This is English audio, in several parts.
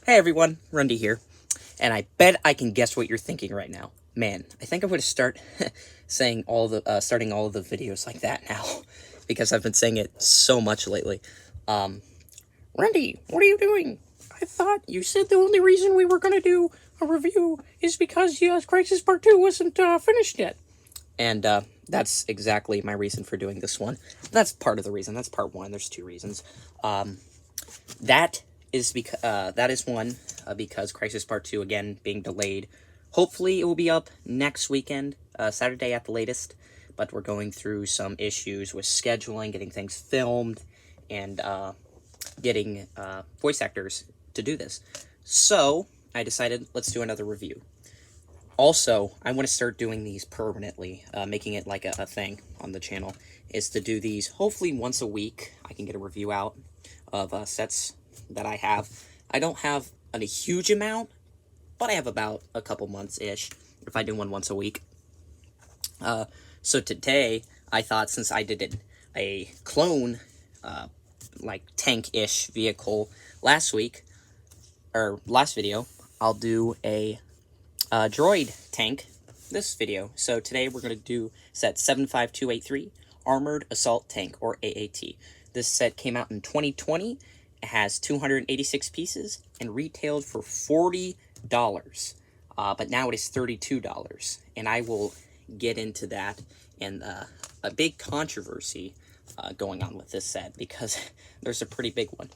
Hey everyone, Rundy here, and I bet I can guess what you're thinking right now. Man, I think I'm going to start saying starting all of the videos like that now, because I've been saying it so much lately. Rundy, what are you doing? I thought you said the only reason we were going to do a review is because Crisis Part 2 wasn't finished yet. And that's exactly my reason for doing this one. That's part of the reason. That's part one. There's two reasons. That is one because Crisis Part 2 again being delayed. Hopefully it will be up next weekend, Saturday at the latest. But we're going through some issues with scheduling, getting things filmed, and getting voice actors to do this. So I decided let's do another review. Also, I want to start doing these permanently, making it like a thing on the channel, is to do these hopefully once a week. I can get a review out of sets that I have. I don't have a huge amount, but I have about a couple months-ish if I do one once a week. So today, I thought since I did a clone, like tank-ish vehicle last video, I'll do a droid tank this video. So today we're going to do set 75283 Armored Assault Tank, or AAT. This set came out in 2020. It has 286 pieces and retailed for $40. But now it is $32. And I will get into that and a big controversy going on with this set because there's a pretty big one.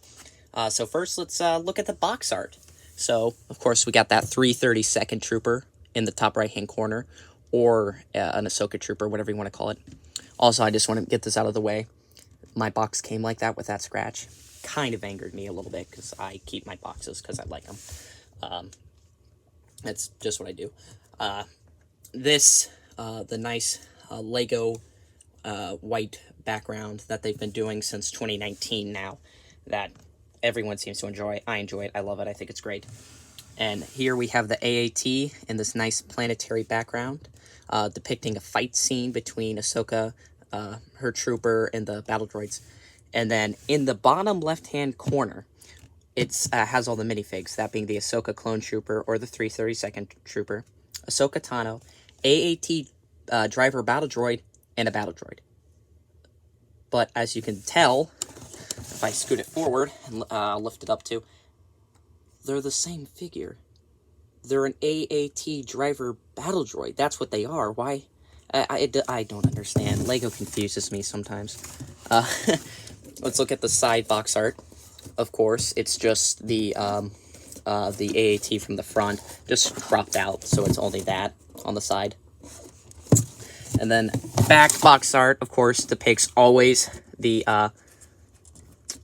So first, let's look at the box art. So, of course, we got that 332nd Trooper in the top right-hand corner, or an Ahsoka Trooper, whatever you want to call it. Also, I just want to get this out of the way. My box came like that with that scratch. Kind of angered me a little bit, because I keep my boxes because I like them. That's just what I do. The nice Lego white background that they've been doing since 2019 now, that everyone seems to enjoy. I enjoy it. I love it. I think it's great. And here we have the AAT in this nice planetary background, depicting a fight scene between Ahsoka, her trooper, and the battle droids. And then in the bottom left-hand corner, it has all the minifigs, that being the Ahsoka clone trooper or the 332nd Trooper, Ahsoka Tano, AAT driver battle droid, and a battle droid. But as you can tell, if I scoot it forward and lift it up too, they're the same figure. They're an AAT driver battle droid. That's what they are. Why? I don't understand. Lego confuses me sometimes. Let's look at the side box art. Of course, it's just the AAT from the front, just cropped out, so it's only that on the side. And then back box art, of course, depicts always the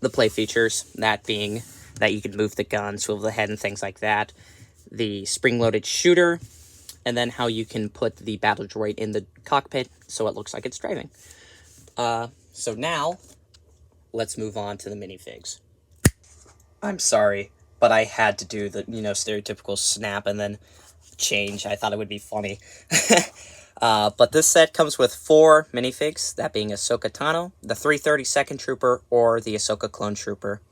play features, that being that you can move the gun, swivel the head, and things like that. The spring-loaded shooter, and then how you can put the battle droid in the cockpit so it looks like it's driving. So now, let's move on to the minifigs. I'm sorry, but I had to do the, stereotypical snap and then change. I thought it would be funny. But this set comes with 4 minifigs, that being Ahsoka Tano, the 332nd Trooper, or the Ahsoka Clone Trooper,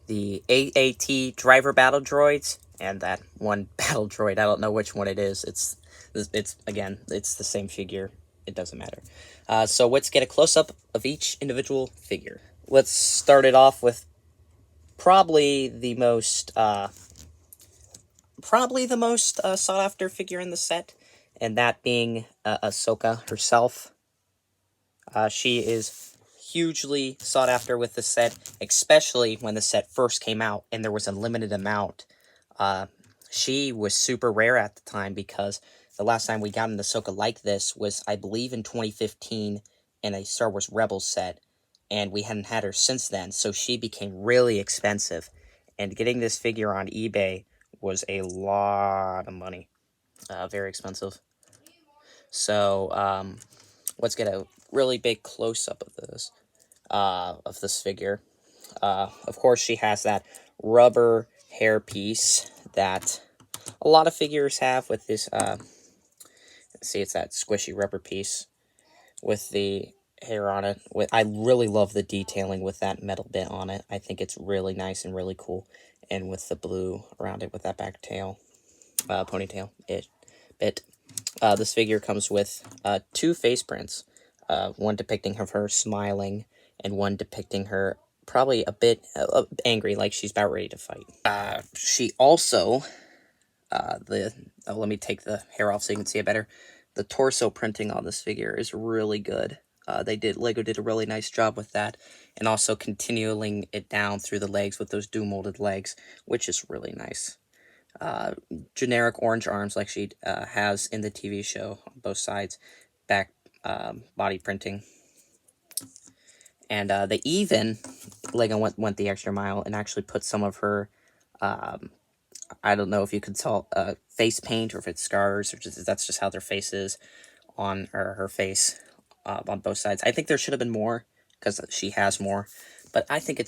the AAT driver battle droids, and that one battle droid. I don't know which one it is. It's the same figure. It doesn't matter. So let's get a close-up of each individual figure. Let's start it off with probably the most sought-after figure in the set, and that being Ahsoka herself. She is hugely sought after with the set, especially when the set first came out and there was a limited amount. She was super rare at the time because the last time we got an Ahsoka like this was, I believe, in 2015 in a Star Wars Rebels set, and we hadn't had her since then, so she became really expensive, and getting this figure on eBay was a lot of money. Very expensive. So, let's get a really big close-up of this figure. Of course, she has that rubber hairpiece that a lot of figures have with this, see, it's that squishy rubber piece with the hair on it. I really love the detailing with that metal bit on it. I think it's really nice and really cool. And with the blue around it with that back tail, ponytail bit. This figure comes with 2 face prints. One depicting of her smiling, and one depicting her probably a bit angry, like she's about ready to fight. She also, let me take the hair off so you can see it better. The torso printing on this figure is really good. Lego did a really nice job with that, and also continuing it down through the legs with those molded legs, which is really nice. Generic orange arms like she has in the TV show on both sides, back body printing. And they even, Lego went the extra mile and actually put some of her, I don't know if you could call face paint or if it's scars, or that's just how their face is on her face on both sides. I think there should have been more because she has more, but I think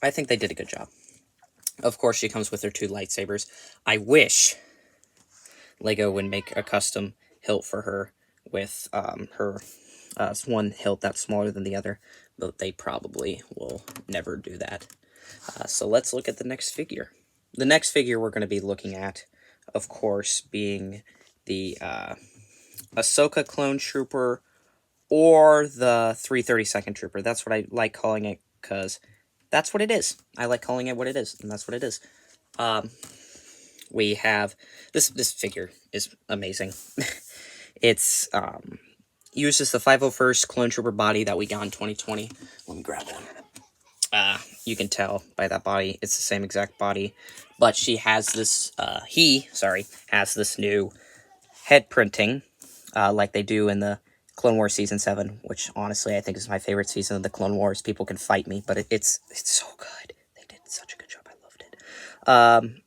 they did a good job. Of course, she comes with her 2 lightsabers. I wish Lego would make a custom hilt for her with her one hilt that's smaller than the other, but they probably will never do that. So let's look at the next figure. The next figure we're going to be looking at, of course, being the Ahsoka Clone Trooper or the 332nd Trooper. That's what I like calling it, because that's what it is. I like calling it what it is, and that's what it is. We have this figure is amazing. It's uses the 501st Clone Trooper body that we got in 2020. Let me grab one. You can tell by that body, it's the same exact body, but she has this, has this new head printing, like they do in the Clone Wars Season 7, which honestly I think is my favorite season of the Clone Wars. People can fight me, but it's so good. They did such a good job. I loved it.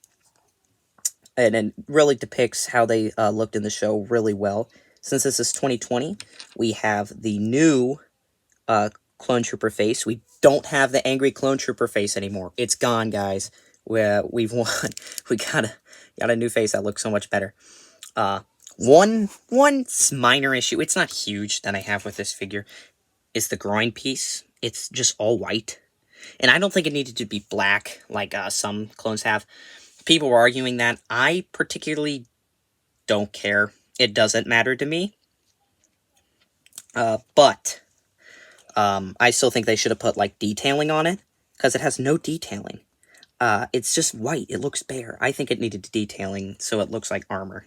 And it really depicts how they looked in the show really well. Since this is 2020, we have the new Clone Trooper face. We don't have the angry Clone Trooper face anymore. It's gone, guys. We've won. We got a new face that looks so much better. One minor issue, it's not huge, that I have with this figure, is the groin piece. It's just all white. And I don't think it needed to be black like some clones have. People were arguing that. I particularly don't care. It doesn't matter to me. But I still think they should have put, like, detailing on it, because it has no detailing. It's just white. It looks bare. I think it needed detailing so it looks like armor.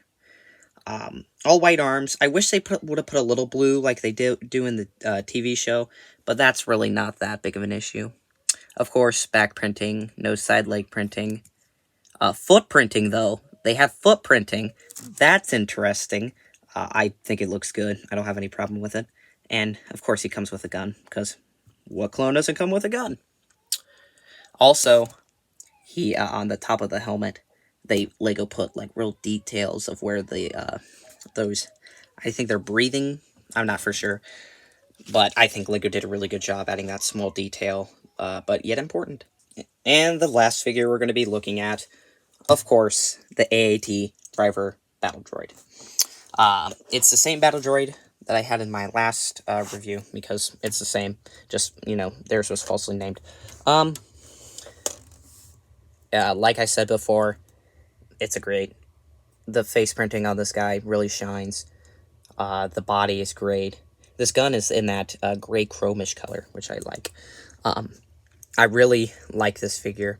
All white arms. I wish they would have put a little blue like they do in the TV show, but that's really not that big of an issue. Of course, back printing, no side leg printing. Foot printing, though. They have foot printing. That's interesting. I think it looks good. I don't have any problem with it. And, of course, he comes with a gun, because what clone doesn't come with a gun? Also, he, on the top of the helmet, Lego put, like, real details of where the, those, I think they're breathing. I'm not for sure. But I think Lego did a really good job adding that small detail, but yet important. And the last figure we're going to be looking at, of course, the AAT driver battle droid. It's the same battle droid that I had in my last review, because it's the same, just, theirs was falsely named. Like I said before, it's the face printing on this guy really shines. The body is great. This gun is in that gray chromish color, which I like. I really like this figure.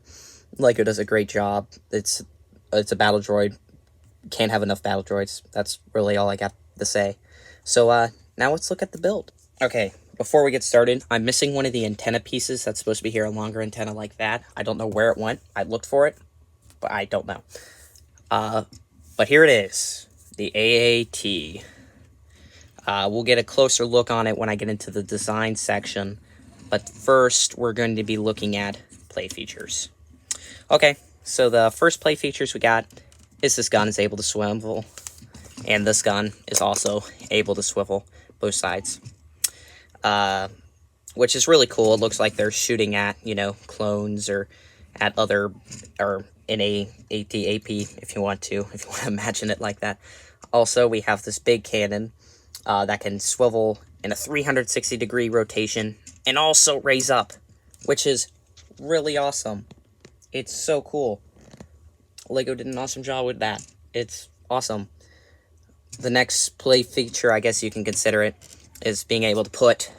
Lego does a great job. It's a battle droid. Can't have enough battle droids. That's really all I got to say. So, now let's look at the build. Okay, before we get started, I'm missing one of the antenna pieces that's supposed to be here, a longer antenna like that. I don't know where it went. I looked for it, but I don't know. But here it is, the AAT. We'll get a closer look on it when I get into the design section. But first, we're going to be looking at play features. Okay, so the first play features we got is this gun is able to swivel. And this gun is also able to swivel both sides. Which is really cool. It looks like they're shooting at, clones or at other, or in a AT, AP, if you want to imagine it like that. Also, we have this big cannon that can swivel in a 360-degree rotation, and also raise up, which is really awesome. It's so cool. LEGO did an awesome job with that. It's awesome. The next play feature, I guess you can consider it, is being able to put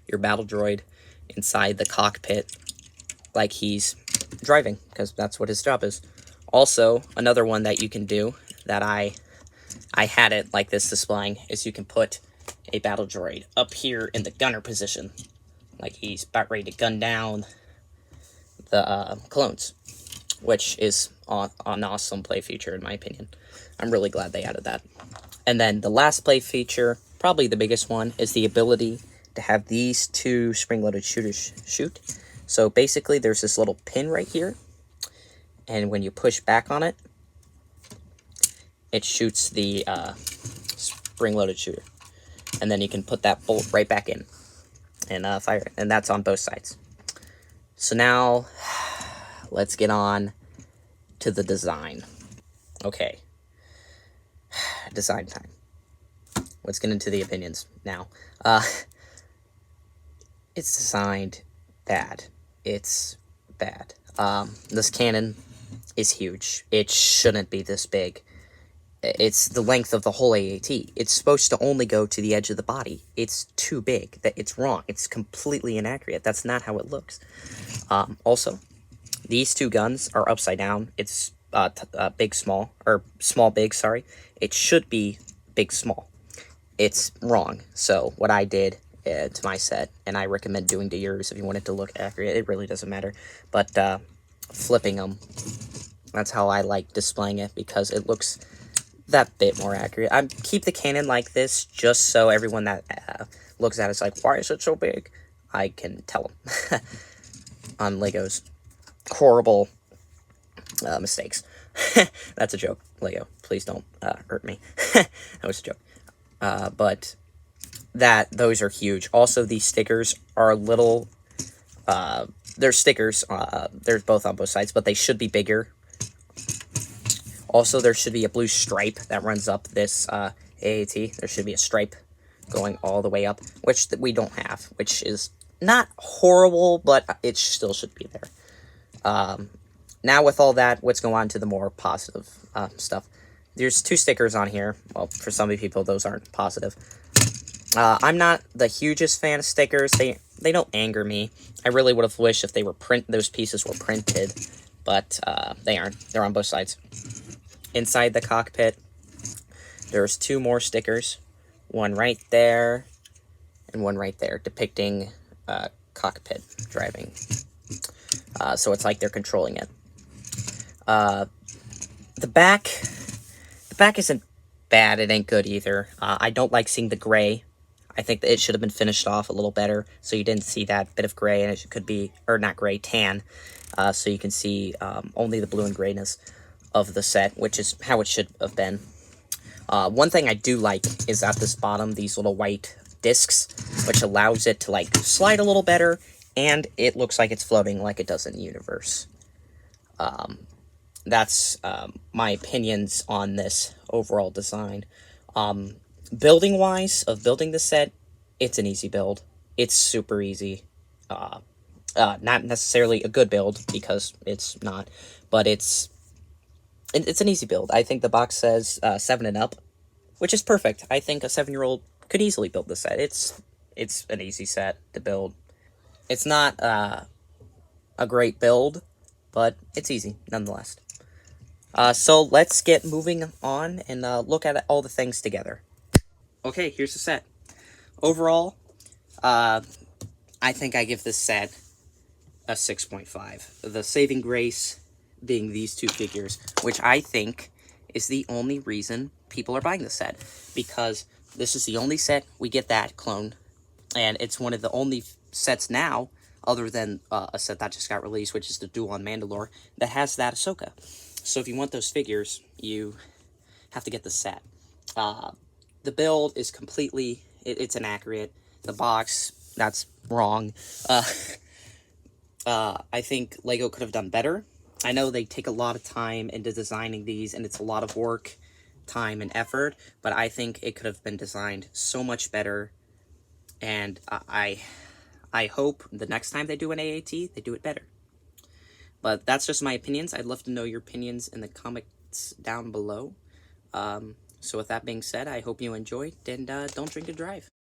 your battle droid inside the cockpit like he's driving, because that's what his job is. Also, another one that you can do that I had it like this displaying is you can put a battle droid up here in the gunner position, like he's about ready to gun down the clones, which is an awesome play feature in my opinion. I'm really glad they added that. And then the last play feature, probably the biggest one, is the ability to have these two spring-loaded shooters shoot. So basically there's this little pin right here, and when you push back on it, it shoots the spring-loaded shooter. And then you can put that bolt right back in and fire it. And that's on both sides. So now, let's get on to the design. Okay. Design time. Let's get into the opinions now. It's designed bad. It's bad. This cannon is huge. It shouldn't be this big. It's the length of the whole AAT. It's supposed to only go to the edge of the body. It's too big. It's wrong. It's completely inaccurate. That's not how it looks. Also, these two guns are upside down. It's big, small, or small, big, sorry. It should be big, small. It's wrong. So what I did to my set, and I recommend doing to yours if you want it to look accurate, it really doesn't matter, but flipping them, that's how I like displaying it, because it looks that bit more accurate. I keep the cannon like this just so everyone that looks at it's like, why is it so big? I can tell them on LEGO's horrible mistakes. That's a joke, LEGO. Please don't hurt me. That was a joke. But those are huge. Also, these stickers are a little, they're stickers, they're both on both sides, but they should be bigger. Also, there should be a blue stripe that runs up this AAT. There should be a stripe going all the way up, which we don't have, which is not horrible, but it still should be there. Now, with all that, let's go on to the more positive stuff. There's two stickers on here. Well, for some people, those aren't positive. I'm not the hugest fan of stickers. They don't anger me. I really would have wished if they were those pieces were printed, but they aren't. They're on both sides. Inside the cockpit, there's two more stickers. One right there, and one right there, depicting cockpit driving. So it's like they're controlling it. The back isn't bad. It ain't good either. I don't like seeing the gray. I think that it should have been finished off a little better, so you didn't see that bit of gray, and it could be, or not gray, tan. So you can see only the blue and grayness of the set, which is how it should have been. One thing I do like is at this bottom, these little white discs, which allows it to like slide a little better, and it looks like it's floating like it does in the universe. That's my opinions on this overall design. Building-wise, of building the set, it's an easy build. It's super easy. Not necessarily a good build, because it's not, but it's an easy build. I think the box says 7 and up, which is perfect. I think a 7-year-old could easily build the set. It's an easy set to build. It's not a great build, but it's easy nonetheless. So let's get moving on and look at all the things together. Okay, here's the set. Overall, I think I give this set a 6.5. The saving grace being these two figures, which I think is the only reason people are buying the set, because this is the only set we get that clone, and it's one of the only sets now, other than a set that just got released, which is the Duel on Mandalore, that has that Ahsoka. So if you want those figures, you have to get the set. The build is completely, it's inaccurate. The box, that's wrong. I think LEGO could have done better. I know they take a lot of time into designing these, and it's a lot of work time and effort, but I think it could have been designed so much better, and I hope the next time they do an AAT, they do it better. But that's just my opinions. I'd love to know your opinions in the comments down below. So with that being said, I hope you enjoyed, and don't drink and drive.